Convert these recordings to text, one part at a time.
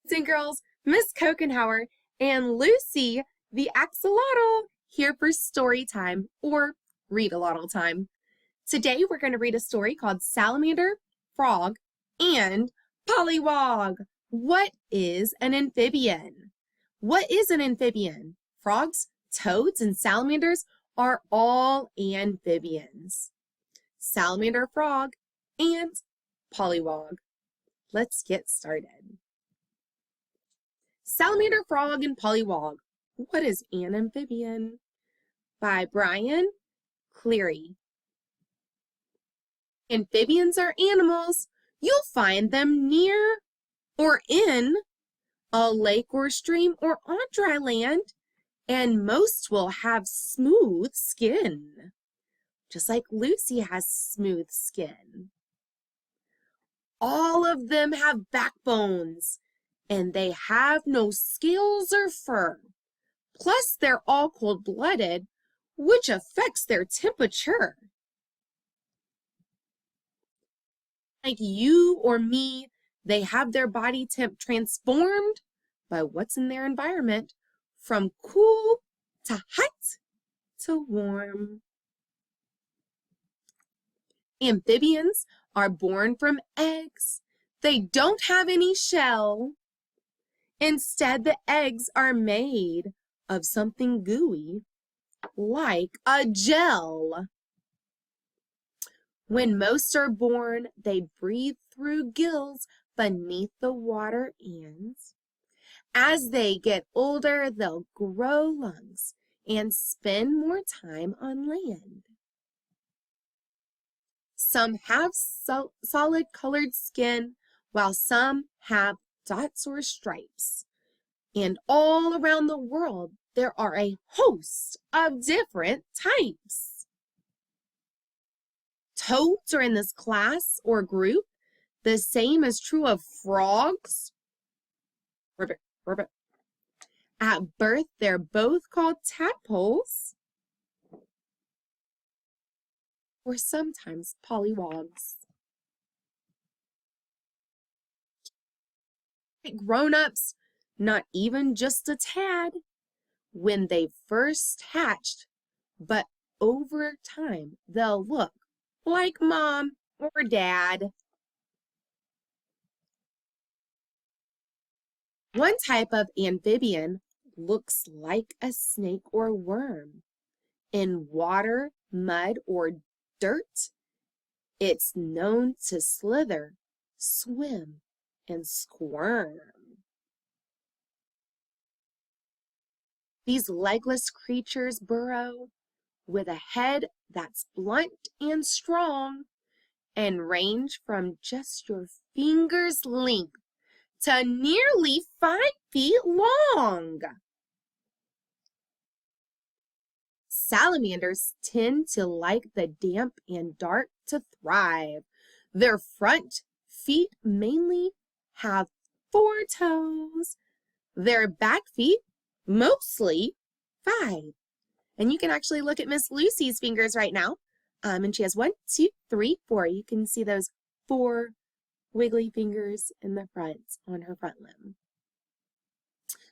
boys and girls, Miss Kokenhauer and Lucy the Axolotl here for story time or read-a-lotl time. Today we're going to read a story called Salamander, Frog, and Pollywog. What is an amphibian? What is an amphibian? Frogs, toads, and salamanders are all amphibians. Salamander, frog, and pollywog. Let's get started. Salamander, Frog, and Pollywog. What is an amphibian? By Brian Cleary. Amphibians are animals. You'll find them near or in a lake or stream or on dry land, and most will have smooth skin, just like Lucy has smooth skin. All of them have backbones, and they have no scales or fur. Plus, they're all cold-blooded, which affects their temperature. Like you or me, they have their body temp transformed by what's in their environment, from cool to hot to warm. Amphibians are born from eggs. They don't have any shell. Instead, the eggs are made of something gooey, like a gel. When most are born, they breathe through gills beneath the water, and as they get older, they'll grow lungs and spend more time on land. Some have solid colored skin, while some have dots or stripes. And all around the world, there are a host of different types. Toads are in this class or group. The same is true of frogs. Ribbit, ribbit. At birth, they're both called tadpoles, or sometimes pollywogs. Grown-ups, not even just a tad, when they first hatched, but over time they'll look like mom or dad. One type of amphibian looks like a snake or worm. In water, mud, or dirt, it's known to slither, swim, and squirm. These legless creatures burrow with a head that's blunt and strong and range from just your finger's length to nearly 5 feet long. Salamanders tend to like the damp and dark to thrive. Their front feet mainly have 4 toes. Their back feet mostly 5. And you can actually look at Miss Lucy's fingers right now. And she has 1, 2, 3, 4. You can see those 4 wiggly fingers in the front on her front limb.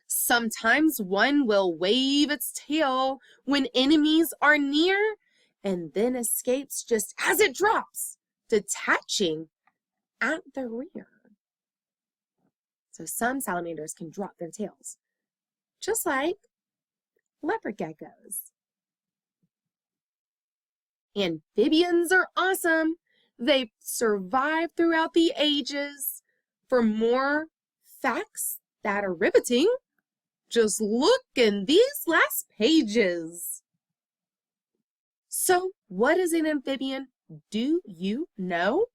Sometimes one will wave its tail when enemies are near and then escapes just as it drops, detaching at the rear. So some salamanders can drop their tails, just like leopard geckos. Amphibians are awesome. They've survived throughout the ages. For more facts that are riveting, just look in these last pages. So, what is an amphibian? Do you know?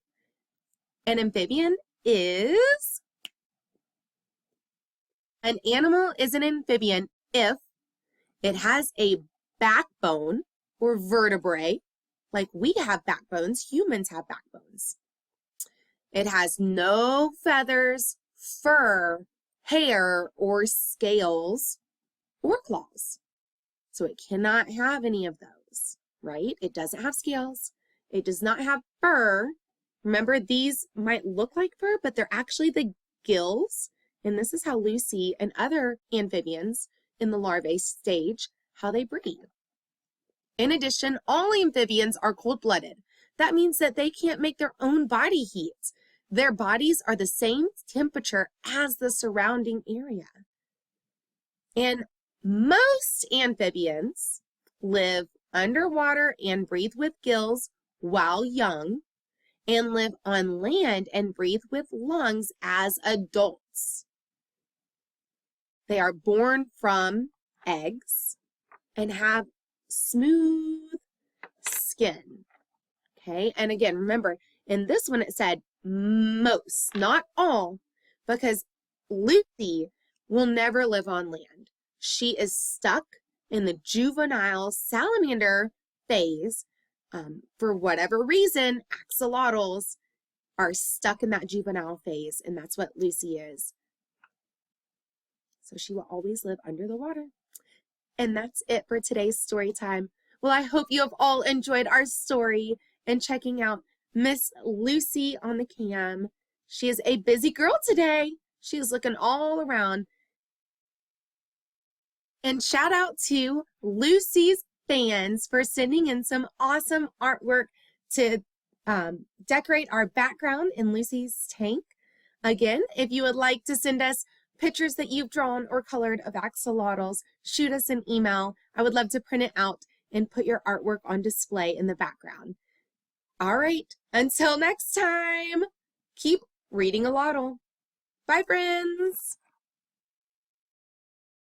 An amphibian is an animal is an amphibian if it has a backbone or vertebrae. Like we have backbones, humans have backbones. It has no feathers, fur, hair, or scales, or claws. So it cannot have any of those, right? It doesn't have scales. It does not have fur. Remember, these might look like fur, but they're actually the gills And this is how Lucy and other amphibians in the larvae stage, how they breathe. In addition, all amphibians are cold-blooded. That means that they can't make their own body heat. Their bodies are the same temperature as the surrounding area. And most amphibians live underwater and breathe with gills while young, and live on land and breathe with lungs as adults. They are born from eggs and have smooth skin. Okay, and again, remember, in this one it said most, not all, because Lucy will never live on land. She is stuck in the juvenile salamander phase. For whatever reason, axolotls are stuck in that juvenile phase, and that's what Lucy is. So she will always live under the water. And that's it for today's story time. Well, I hope you have all enjoyed our story and checking out Miss Lucy on the cam. She is a busy girl today. She is looking all around. And shout out to Lucy's fans for sending in some awesome artwork to decorate our background in Lucy's tank. Again, if you would like to send us pictures that you've drawn or colored of axolotls, shoot us an email. I would love to print it out and put your artwork on display in the background. All right, until next time, keep reading a lotl. Bye, friends.